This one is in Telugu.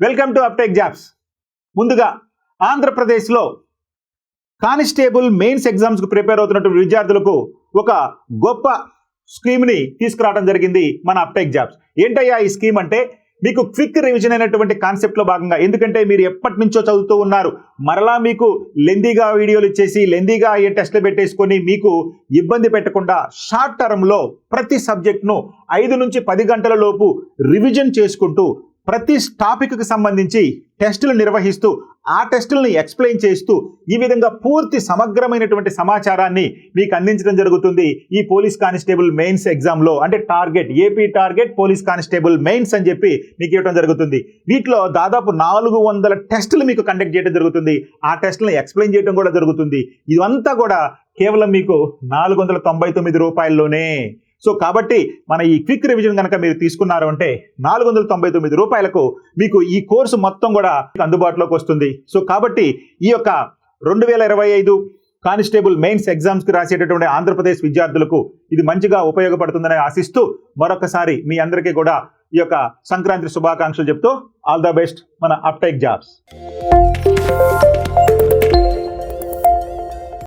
Welcome to అప్టెక్ jobs. ముందుగా ఆంధ్రప్రదేశ్లో కానిస్టేబుల్ మెయిన్స్ ఎగ్జామ్స్కు ప్రిపేర్ అవుతున్నటువంటి విద్యార్థులకు ఒక గొప్ప స్కీమ్ని తీసుకురావడం జరిగింది మన అప్టెక్ జాబ్స్. ఏంటయ్యా ఈ స్కీమ్ అంటే, మీకు క్విక్ రివిజన్ అయినటువంటి కాన్సెప్ట్లో భాగంగా, ఎందుకంటే మీరు ఎప్పటి నుంచో చదువుతూ ఉన్నారు, మరలా మీకు లెందీగా వీడియోలు ఇచ్చేసి లెందీగా టెస్ట్లు పెట్టేసుకొని మీకు ఇబ్బంది పెట్టకుండా షార్ట్ టర్మ్లో ప్రతి సబ్జెక్ట్ను 5 నుంచి 10 గంటల లోపు రివిజన్ చేసుకుంటూ ప్రతి టాపిక్కి సంబంధించి టెస్టులు నిర్వహిస్తూ ఆ టెస్టులను ఎక్స్ప్లెయిన్ చేస్తూ ఈ విధంగా పూర్తి సమగ్రమైనటువంటి సమాచారాన్ని మీకు అందించడం జరుగుతుంది ఈ పోలీస్ కానిస్టేబుల్ మెయిన్స్ ఎగ్జామ్లో. అంటే target, AP target police constable mains అని చెప్పి మీకు ఇవ్వడం జరుగుతుంది. వీటిలో దాదాపు 400 టెస్టులు మీకు కండక్ట్ చేయడం జరుగుతుంది. ఆ టెస్టులను ఎక్స్ప్లెయిన్ చేయడం కూడా జరుగుతుంది. ఇదంతా కూడా కేవలం మీకు 499 రూపాయల్లోనే. సో కాబట్టి మన ఈ క్విక్ రివిజన్ కనుక మీరు తీసుకున్నారు అంటే 499 రూపాయలకు మీకు ఈ కోర్సు మొత్తం కూడా అందుబాటులోకి వస్తుంది. సో కాబట్టి ఈ యొక్క 2025 కానిస్టేబుల్ మెయిన్స్ ఎగ్జామ్స్కి రాసేటటువంటి ఆంధ్రప్రదేశ్ విద్యార్థులకు ఇది మంచిగా ఉపయోగపడుతుందని ఆశిస్తూ మరొకసారి మీ అందరికీ కూడా ఈ యొక్క సంక్రాంతి శుభాకాంక్షలు చెప్తూ ఆల్ ద బెస్ట్ మన అప్టెక్ జాబ్స్.